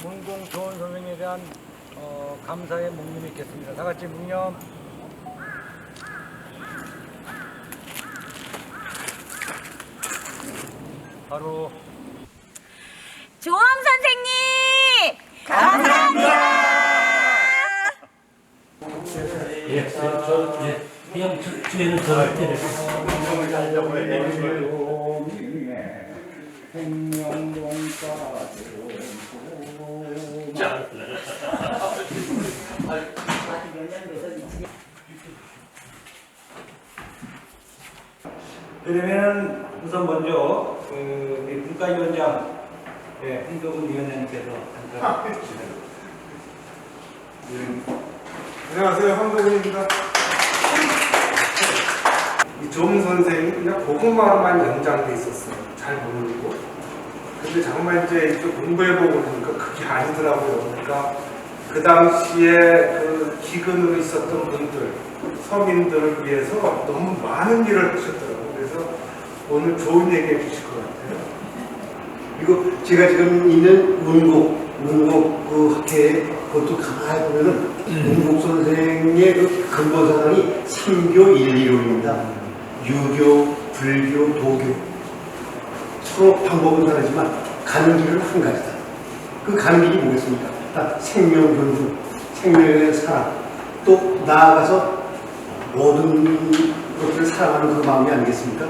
문공 조원 선생에 대한 감사의 묵념이 있겠습니다. 다 같이 묵념. 바로 조원 선생님 감사합니다. 그냥 주에는 저럴 때를 그러면 우선 먼저 우리 문과위원장 홍덕은 위원장님께서 앉아주시면. 안녕하세요, 황동훈입니다. 이 조원 선생이 그냥 보고만만 연장돼 있었어요. 잘 모르고. 근데 정말 이제 공부해보고 보니까 그게 아니더라고요. 그러니까 그 당시에 그 기근으로 있었던 분들, 서민들을 위해서 너무 많은 일을 하셨더라고요. 그래서 오늘 좋은 얘기 해주실 것 같아요. 그리고 제가 지금 있는 문곡 그 학회에 그것도 가만히 보면은 문곡 선생의 그 근본 사상이 3교 1이론입니다. 유교, 불교, 도교. 서로 방법은 다르지만 가는 길은 한 가지다. 그 가는 길이 뭐겠습니까? 생명 존중, 생명에 대한 사랑, 또 나아가서 모든 것들을 사랑하는 그 마음이 아니겠습니까?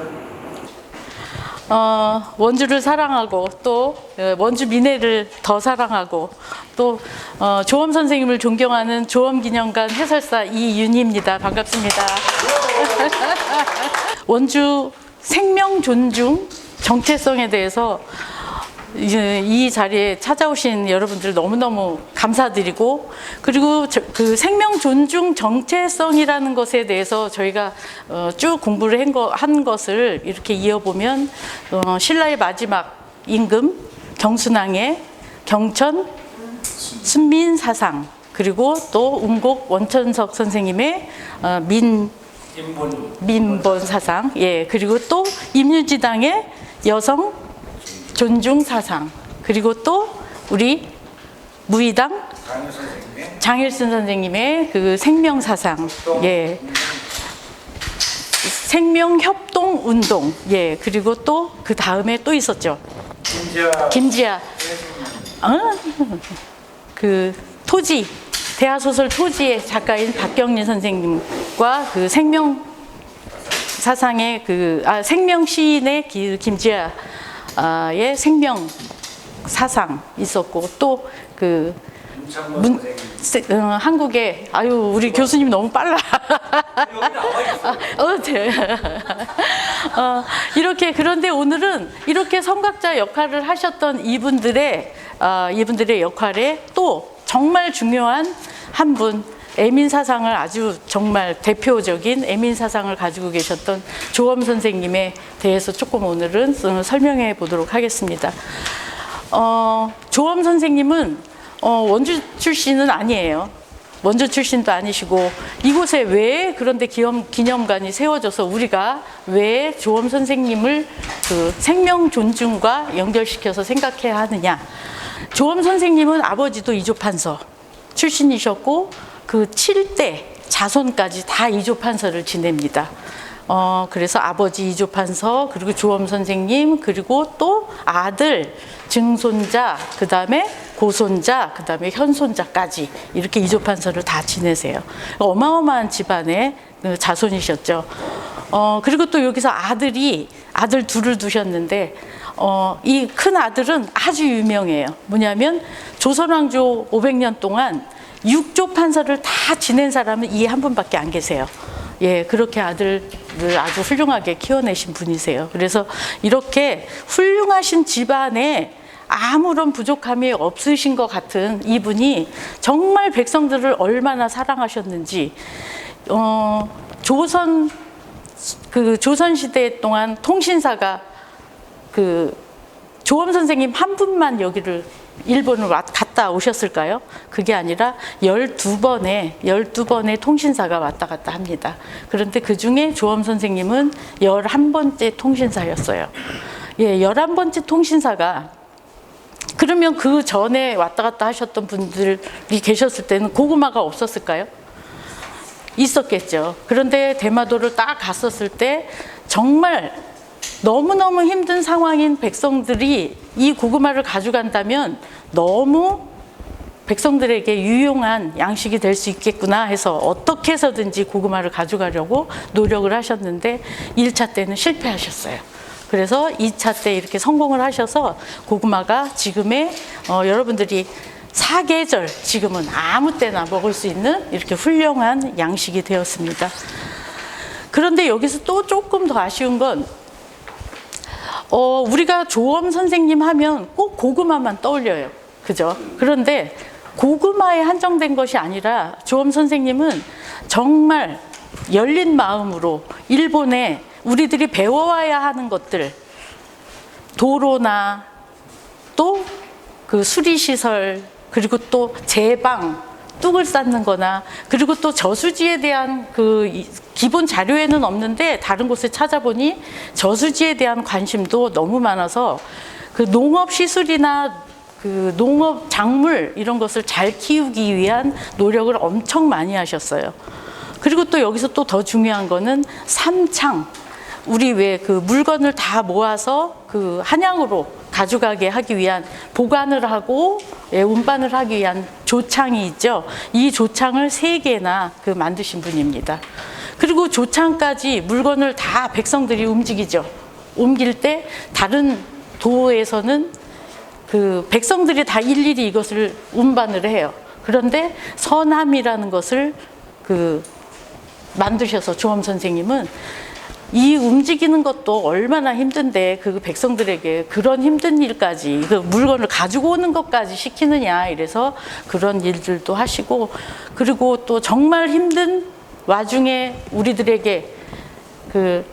원주를 사랑하고 또 원주 민해를 더 사랑하고 또 조엄 선생님을 존경하는 조엄기념관 해설사 이윤희입니다. 반갑습니다. 원주 생명 존중 정체성에 대해서 이 자리에 찾아오신 여러분들 너무너무 감사드리고, 그리고 그 생명 존중 정체성이라는 것에 대해서 저희가 쭉 공부를 한 것을 이렇게 이어보면 신라의 마지막 임금 경순왕의 경천 순민사상, 그리고 또 운곡 원천석 선생님의 민본 사상, 예, 그리고 또 임유지당의 여성 존중 사상, 그리고 또 우리 무의당 장일순 선생님의 그 생명 사상, 예, 생명 협동 운동, 예, 그리고 또 그 다음에 또 있었죠. 김지아, 그 토지 대하소설 토지의 작가인 박경린 선생님과 그 생명 사상의 생명 시인의 김지아의 생명 사상 있었고, 또 그 한국의 우리 교수님 너무 빨라. 이렇게, 그런데 오늘은 이렇게 성각자 역할을 하셨던 이분들의 역할에 또 정말 중요한 한 분, 애민사상을 아주 정말 대표적인 애민사상을 가지고 계셨던 조엄 선생님에 대해서 조금 오늘은 설명해 보도록 하겠습니다. 조엄 선생님은 원주 출신은 아니에요. 원주 출신도 아니시고, 이곳에 왜 그런데 기념관이 세워져서 우리가 왜 조엄 선생님을 그 생명 존중과 연결시켜서 생각해야 하느냐. 조엄 선생님은 아버지도 이조판서 출신이셨고 그 7대 자손까지 다 이조판서를 지냅니다. 그래서 아버지 이조판서, 그리고 조엄 선생님, 그리고 또 아들, 증손자, 그 다음에 고손자, 그 다음에 현손자까지 이렇게 이조판서를 다 지내세요. 어마어마한 집안의 자손이셨죠. 그리고 또 여기서 아들 둘을 두셨는데, 이 큰 아들은 아주 유명해요. 뭐냐면 조선왕조 500년 동안 6조 판서를 다 지낸 사람은 이 한 분밖에 안 계세요. 예, 그렇게 아들을 아주 훌륭하게 키워내신 분이세요. 그래서 이렇게 훌륭하신 집안에 아무런 부족함이 없으신 것 같은 이분이 정말 백성들을 얼마나 사랑하셨는지, 조선시대 동안 통신사가 조엄 선생님 한 분만 여기를 일본을 갔다 오셨을까요? 그게 아니라 12번의 통신사가 왔다 갔다 합니다. 그런데 그 중에 조엄 선생님은 11번째 통신사였어요. 예, 11번째 통신사가 그러면 그 전에 왔다 갔다 하셨던 분들이 계셨을 때는 고구마가 없었을까요? 있었겠죠. 그런데 대마도를 딱 갔었을 때 정말 너무너무 힘든 상황인 백성들이 이 고구마를 가져간다면 너무 백성들에게 유용한 양식이 될 수 있겠구나 해서 어떻게 해서든지 고구마를 가져가려고 노력을 하셨는데 1차 때는 실패하셨어요. 그래서 2차 때 이렇게 성공을 하셔서 고구마가 지금의 여러분들이 사계절 지금은 아무 때나 먹을 수 있는 이렇게 훌륭한 양식이 되었습니다. 그런데 여기서 또 조금 더 아쉬운 건 우리가 조엄 선생님 하면 꼭 고구마만 떠올려요. 그죠? 그런데 고구마에 한정된 것이 아니라 조엄 선생님은 정말 열린 마음으로 일본에 우리들이 배워와야 하는 것들, 도로나 또 그 수리시설, 그리고 또 제방, 뚝을 쌓는 거나, 그리고 또 저수지에 대한 그 기본 자료에는 없는데 다른 곳에 찾아보니 저수지에 대한 관심도 너무 많아서 그 농업 시술이나 그 농업 작물 이런 것을 잘 키우기 위한 노력을 엄청 많이 하셨어요. 그리고 또 여기서 또 더 중요한 거는 삼창. 우리 왜 그 물건을 다 모아서 그 한양으로 가져가게 하기 위한 보관을 하고 운반을 하기 위한 조창이 있죠. 이 조창을 3개나 그 만드신 분입니다. 그리고 조창까지 물건을 다 백성들이 움직이죠. 옮길 때 다른 도에서는 그 백성들이 다 일일이 이것을 운반을 해요. 그런데 서남이라는 것을 그 만드셔서 조엄 선생님은 이 움직이는 것도 얼마나 힘든데 그 백성들에게 그런 힘든 일까지 그 물건을 가지고 오는 것까지 시키느냐 이래서 그런 일들도 하시고, 그리고 또 정말 힘든 와중에 우리들에게 그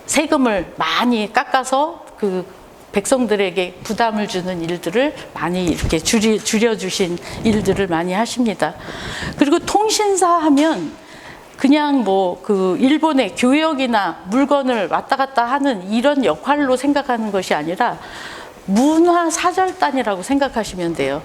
세금을 많이 깎아서 그 백성들에게 부담을 주는 일들을 많이 이렇게 줄여주신 일들을 많이 하십니다. 그리고 통신사 하면 그냥 뭐 그 일본의 교역이나 물건을 왔다 갔다 하는 이런 역할로 생각하는 것이 아니라 문화사절단이라고 생각하시면 돼요.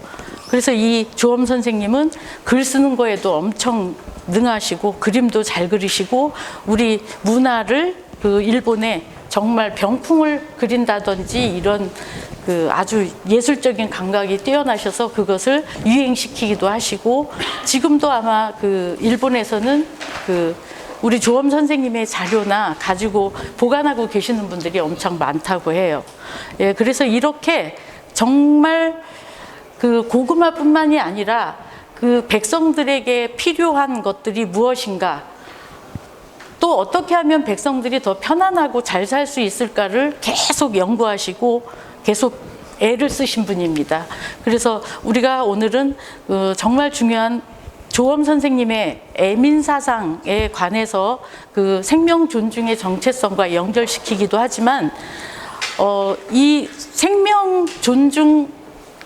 그래서 이 조엄 선생님은 글 쓰는 거에도 엄청 능하시고 그림도 잘 그리시고 우리 문화를 그 일본에 정말 병풍을 그린다든지 이런 그 아주 예술적인 감각이 뛰어나셔서 그것을 유행시키기도 하시고, 지금도 아마 그 일본에서는 그 우리 조엄 선생님의 자료나 가지고 보관하고 계시는 분들이 엄청 많다고 해요. 예, 그래서 이렇게 정말 그 고구마뿐만이 아니라 그 백성들에게 필요한 것들이 무엇인가, 또 어떻게 하면 백성들이 더 편안하고 잘 살 수 있을까를 계속 연구하시고 계속 애를 쓰신 분입니다. 그래서 우리가 오늘은 정말 중요한 조엄 선생님의 애민사상에 관해서 그 생명 존중의 정체성과 연결시키기도 하지만 이 생명 존중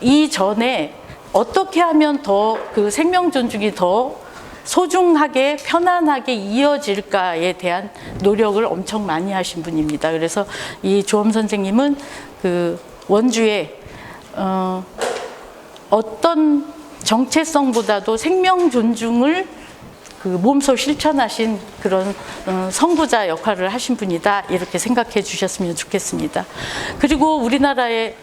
이전에 어떻게 하면 더 그 생명 존중이 더 소중하게 편안하게 이어질까에 대한 노력을 엄청 많이 하신 분입니다. 그래서 이 조엄 선생님은 그 원주에 어떤 정체성보다도 생명 존중을 그 몸소 실천하신 그런 선구자 역할을 하신 분이다, 이렇게 생각해 주셨으면 좋겠습니다. 그리고 우리나라에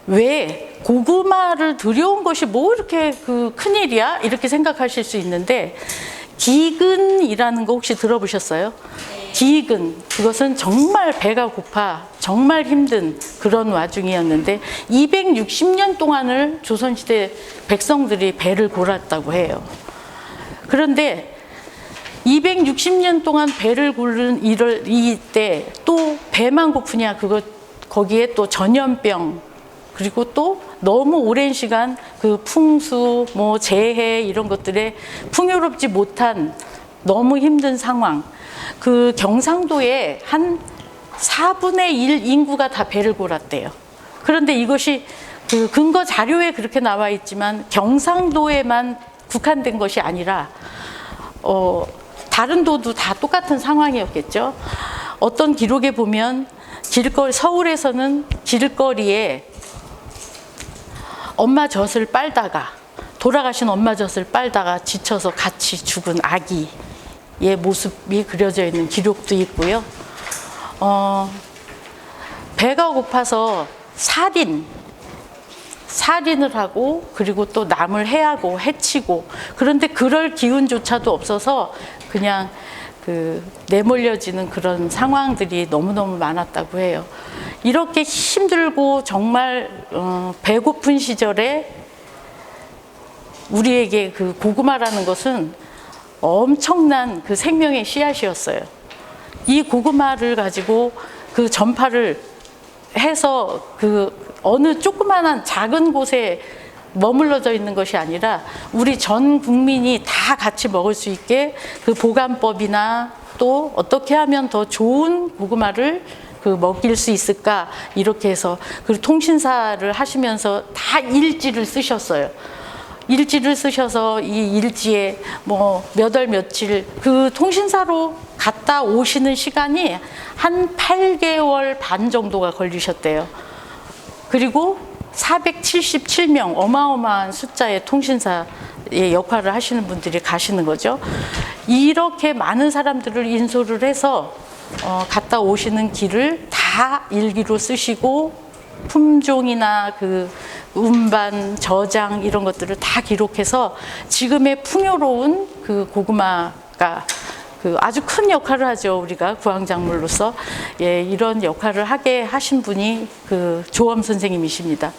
왜 고구마를 들여온 것이 뭐 이렇게 그 큰일이야? 이렇게 생각하실 수 있는데, 기근이라는 거 혹시 들어보셨어요? 기근, 그것은 정말 배가 고파 정말 힘든 그런 와중이었는데 260년 동안을 조선시대 백성들이 배를 골았다고 해요. 그런데 260년 동안 배를 고른 이때 또 배만 고프냐, 거기에 또 전염병, 그리고 또 너무 오랜 시간 그 풍수, 뭐 재해 이런 것들에 풍요롭지 못한 너무 힘든 상황, 그 경상도에 한 4분의 1 인구가 다 배를 골았대요. 그런데 이것이 그 근거 자료에 그렇게 나와 있지만 경상도에만 국한된 것이 아니라 다른 도도 다 똑같은 상황이었겠죠. 어떤 기록에 보면 서울에서는 길거리에 엄마 젖을 빨다가 돌아가신 엄마 젖을 빨다가 지쳐서 같이 죽은 아기의 모습이 그려져 있는 기록도 있고요. 배가 고파서 살인을 하고 그리고 또 남을 해하고 해치고 그런데 그럴 기운조차도 없어서 그냥 내몰려지는 그런 상황들이 너무너무 많았다고 해요. 이렇게 힘들고 정말 배고픈 시절에 우리에게 그 고구마라는 것은 엄청난 그 생명의 씨앗이었어요. 이 고구마를 가지고 그 전파를 해서 그 어느 조그마한 작은 곳에 머물러져 있는 것이 아니라 우리 전 국민이 다 같이 먹을 수 있게 그 보관법이나 또 어떻게 하면 더 좋은 고구마를 먹일 수 있을까 이렇게 해서 그 통신사를 하시면서 다 일지를 쓰셨어요. 일지를 쓰셔서 이 일지에 뭐 몇 월 며칠 그 통신사로 갔다 오시는 시간이 한 8개월 반 정도가 걸리셨대요. 그리고 477명 어마어마한 숫자의 통신사의 역할을 하시는 분들이 가시는 거죠. 이렇게 많은 사람들을 인솔을 해서 갔다 오시는 길을 다 일기로 쓰시고 품종이나 그 운반, 저장 이런 것들을 다 기록해서 지금의 풍요로운 그 고구마가 아주 큰 역할을 하죠. 우리가 구황작물로서 이런 역할을 하게 하신 분이 조엄 선생님이십니다.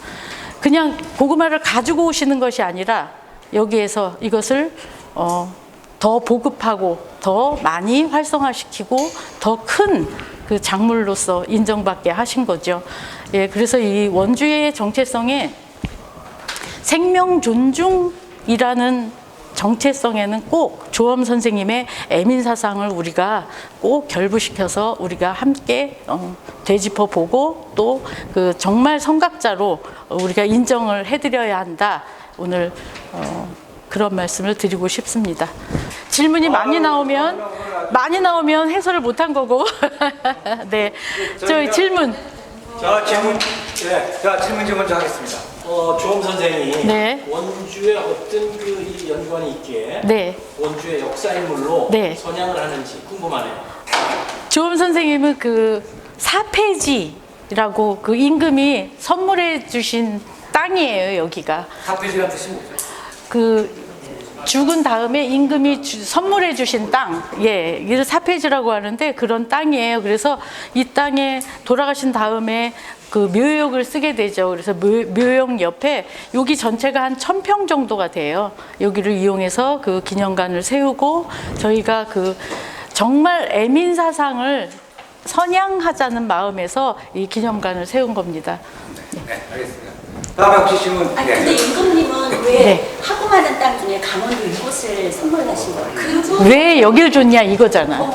그냥 고구마를 가지고 오시는 것이 아니라 여기에서 이것을 더 보급하고 더 많이 활성화시키고 더 큰 그 작물로서 인정받게 하신 거죠. 그래서 이 원주의 정체성에 생명 존중이라는 정체성에는 꼭 조엄 선생님의 애민사상을 우리가 꼭 결부시켜서 우리가 함께 되짚어 보고 또 그 정말 성각자로 우리가 인정을 해드려야 한다. 오늘 그런 말씀을 드리고 싶습니다. 질문이 많이 나오면 해설을 못한 거고. 네, 저희 질문. 자, 질문 먼저 하겠습니다. 조엄 선생이 네. 원주에 어떤 이 연관이 있기에 네. 원주의 역사 인물로 네. 선양을 하는지 궁금하네요. 조엄 선생님은 사폐지라고 임금이 선물해 주신 땅이에요, 여기가. 사폐지란 뜻이 뭐죠? 죽은 다음에 임금이 선물해 주신 땅, 이걸 사폐지라고 하는데 그런 땅이에요. 그래서 이 땅에 돌아가신 다음에 묘역을 쓰게 되죠. 그래서 묘역 옆에 여기 전체가 한 1000평 정도가 돼요. 여기를 이용해서 기념관을 세우고 저희가 정말 애민사상을 선양하자는 마음에서 이 기념관을 세운 겁니다. 네, 알겠습니다. 다음에 혹시 질문? 근데 임금님은 왜 네. 하고 많은 땅 중에 강원도 이곳을 선물하신 거예요? 왜 여길 줬냐 이거잖아.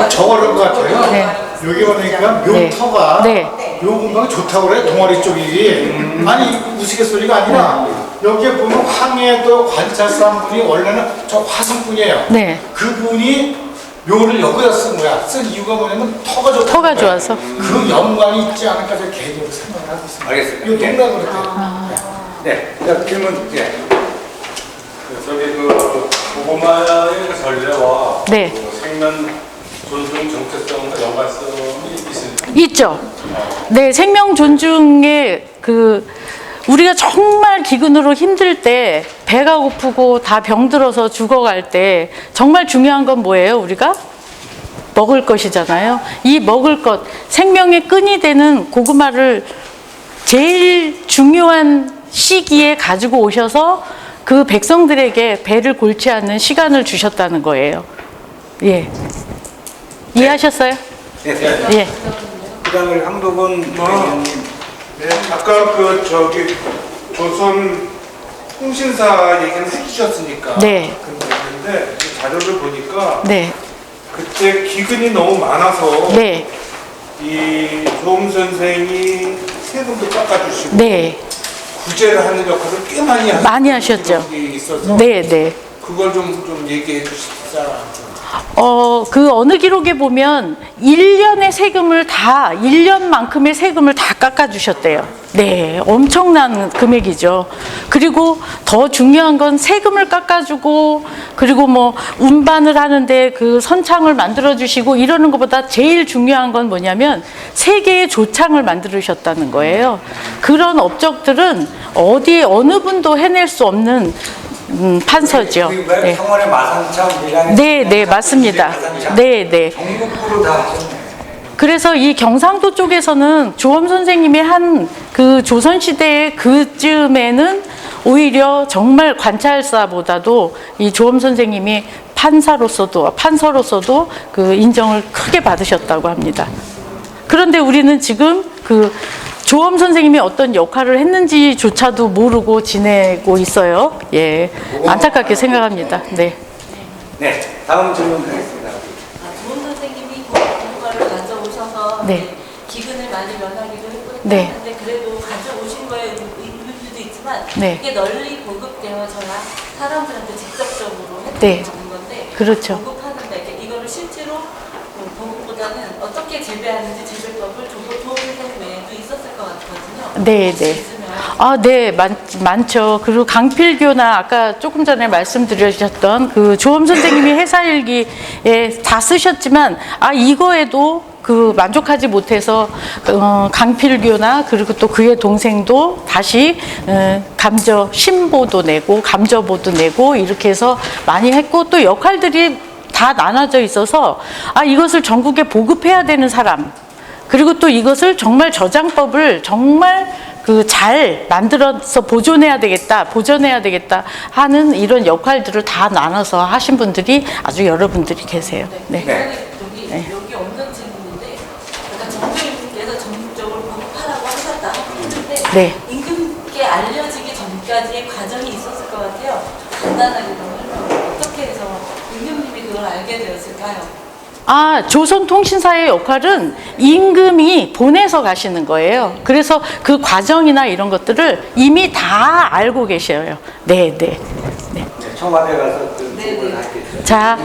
저거를 것 같아요. 네. 여기 보니까 묘터가 네. 요 공방이 좋다고 그래 동아리 쪽이 아니 우스갯소리가 아니라 여기에 보면 황해도 관찰사분이 원래는 저 화성분이에요. 네. 그분이 묘를 여기다 쓴 거야. 쓴 이유가 뭐냐면 터가 좋다. 터가 좋아서. 그 연관이 있지 않을까 저 개인적으로 생각을 하고 있습니다. 알겠습니다. 이거 농담 그렇대요. 네, 자, 질문. 저기 고구마의 전례와 네. 생명 존중 정체성과 연관성이 있습니다. 있죠. 네, 생명 존중에 우리가 정말 기근으로 힘들 때 배가 고프고 다 병들어서 죽어갈 때 정말 중요한 건 뭐예요? 우리가 먹을 것이잖아요. 이 먹을 것, 생명의 끈이 되는 고구마를 제일 중요한 시기에 가지고 오셔서 그 백성들에게 배를 골치 않는 시간을 주셨다는 거예요. 예. 이해하셨어요? 네. 예. 그다음에 황도근 의원님. 네, 아까 조선 통신사 얘기는 해주셨으니까. 네. 근데 이 자료를 보니까 네. 그때 기근이 너무 많아서 네. 이 조엄 선생이 세금도 깎아주시고 네. 구제를 하는 역할을 꽤 많이 많이 하셨죠. 있어서 네, 네. 그걸 좀 얘기해 주시자. 그 어느 기록에 보면 1년의 세금을 다, 1년만큼의 세금을 다 깎아주셨대요. 네, 엄청난 금액이죠. 그리고 더 중요한 건 세금을 깎아주고, 그리고 뭐 운반을 하는데 그 선창을 만들어주시고 이러는 것보다 제일 중요한 건 뭐냐면 세계의 조창을 만들으셨다는 거예요. 그런 업적들은 어디, 어느 분도 해낼 수 없는 판서죠. 네. 성원의 마산창, 밀양의 네, 네, 맞습니다. 네, 네. 전국구로 다 하셨네. 그래서 이 경상도 쪽에서는 조엄 선생님이 한 그 조선시대의 그쯤에는 오히려 정말 관찰사보다도 이 조엄 선생님이 판서로서도 그 인정을 크게 받으셨다고 합니다. 그런데 우리는 지금 그 조엄 선생님이 어떤 역할을 했는지조차도 모르고 지내고 있어요. 예, 안타깝게 생각합니다. 네. 네, 다음 질문 가겠습니다. 조엄 선생님이 고구마를 가져오셔서 네. 기근을 많이 면하기도 했고 네. 했는데 그래도 가져오신 거에 의미도 있지만 네. 이게 널리 보급되어져야 사람들한테 직접적으로 네. 해주는 건데 그렇죠. 보급하는데 이거를 실제로 보급보다는 어떻게 재배하는지 재배법을 조금 선생님 외에도 있었을 것 같거든요. 네, 네. 아, 네, 많죠. 그리고 강필교나 아까 조금 전에 말씀드렸던 그 조엄 선생님이 해사일기에 다 쓰셨지만, 이거에도 그 만족하지 못해서 강필교나 그리고 또 그의 동생도 다시 감저 신보도 내고 감저보도 내고 이렇게 해서 많이 했고, 또 역할들이 다 나눠져 있어서 이것을 전국에 보급해야 되는 사람, 그리고 또 이것을 정말 저장법을 정말 그 잘 만들어서 보존해야 되겠다 하는 이런 역할들을 다 나눠서 하신 분들이 아주 여러분들이 계세요. 네. 여기 없는 질문인데, 약간 정부님께서 전국적으로 보급하라고 하셨다 했는데, 네. 임금께 알려지기 전까지의 과정이 있었을 것 같아요. 간단하게 설명. 어떻게 해서 임금님이 그걸 알게 되었을까요? 조선통신사의 역할은 임금이 보내서 가시는 거예요. 그래서 그 과정이나 이런 것들을 이미 다 알고 계셔요. 네, 네. 네. 청와대 가서 그 부분을 하겠죠. 자,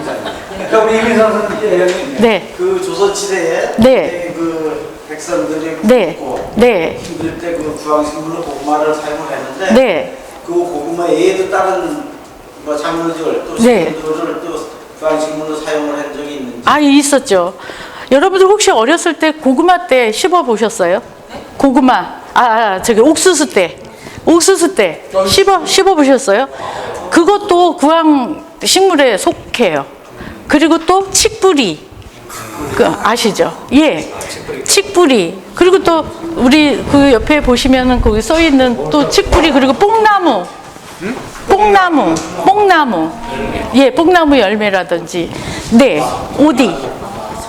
우리 이민선 선생님, 네. 그 조선시대에 네. 그 백성들이 네. 굶고 네. 힘들 때 그 구황식물로 고구마를 사용을 했는데 네. 그 고구마 외에도 다른 뭐 작물들 또 네. 식물들을 또 구황식물로 사용을 한 적이 있는지. 있었죠. 여러분들 혹시 어렸을 때 고구마 때 씹어 보셨어요? 고구마. 저기 옥수수 때 씹어 보셨어요? 그것도 구황 식물에 속해요. 그리고 또 칡뿌리. 아시죠? 예. 칡뿌리. 그리고 또 우리 그 옆에 보시면은 거기 써 있는 또 칡뿌리, 그리고 뽕나무. 예, 뽕나무 열매라든지, 네, 오디,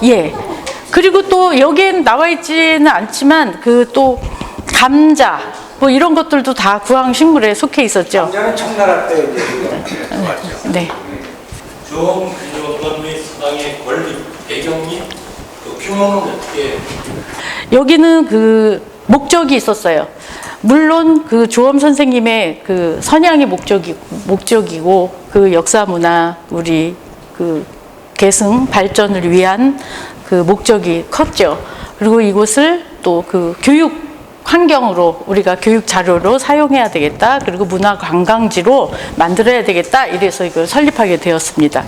예. 그리고 또 여기엔 나와 있지는 않지만 그 또 감자, 뭐 이런 것들도 다 구황식물에 속해 있었죠. 감자는 청나라 때 이제 네. 조엄 기념관 및 수당의 권리 배경이 그 규모는 어떻게? 여기는 그 목적이 있었어요. 물론 그 조엄 선생님의 그 선양의 목적이고 그 역사 문화 우리 그 계승 발전을 위한 그 목적이 컸죠. 그리고 이곳을 또 그 교육 환경으로 우리가 교육 자료로 사용해야 되겠다. 그리고 문화 관광지로 만들어야 되겠다. 이래서 이걸 설립하게 되었습니다.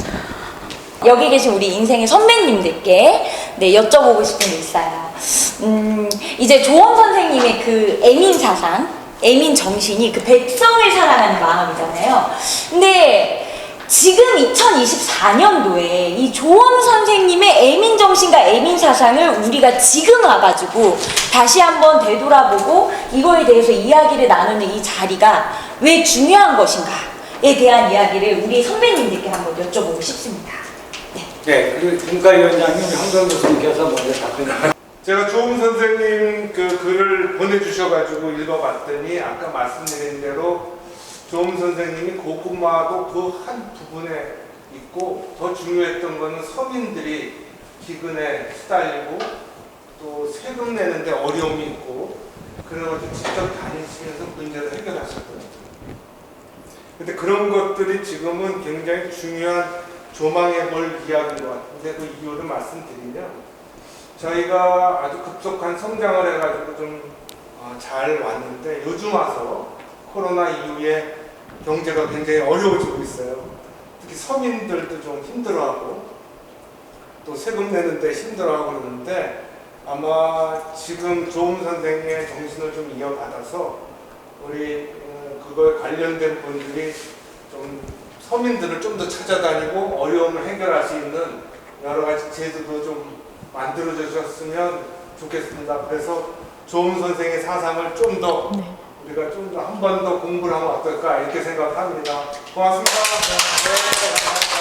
여기 계신 우리 인생의 선배님들께 여쭤보고 싶은 게 있어요. 이제 조엄 선생님의 그 애민 사상, 애민 정신이 그 백성을 사랑하는 마음이잖아요. 근데 지금 2024년도에 이 조엄 선생님의 애민 정신과 애민 사상을 우리가 지금 와가지고 다시 한번 되돌아보고 이거에 대해서 이야기를 나누는 이 자리가 왜 중요한 것인가에 대한 이야기를 우리 선배님들께 한번 여쭤보고 싶습니다. 네, 그리고 문과위원장님 황정 교수님께서 먼저 답변을. 제가 조엄 선생님 그 글을 보내주셔가지고 읽어봤더니 아까 말씀드린 대로 조엄 선생님이 고구마도 그 한 부분에 있고, 더 중요했던 거는 서민들이 기근에 시달리고 또 세금 내는데 어려움이 있고 그래가지고 직접 다니시면서 문제를 해결하셨거든요. 근데 그런 것들이 지금은 굉장히 중요한 조망해 볼 이야기인 것 같은데 그 이유를 말씀드리면 저희가 아주 급속한 성장을 해가지고 좀 잘 왔는데 요즘 와서 코로나 이후에 경제가 굉장히 어려워지고 있어요. 특히 서민들도 좀 힘들어하고 또 세금 내는데 힘들어하고 그러는데 아마 지금 조음 선생의 정신을 좀 이어받아서 우리 그거에 관련된 분들이 좀 서민들을 좀 더 찾아다니고 어려움을 해결할 수 있는 여러 가지 제도도 좀 만들어 주셨으면 좋겠습니다. 그래서 조음 선생의 사상을 좀 더 우리가 좀 더 한 번 더 공부를 하면 어떨까 이렇게 생각합니다. 고맙습니다. 네.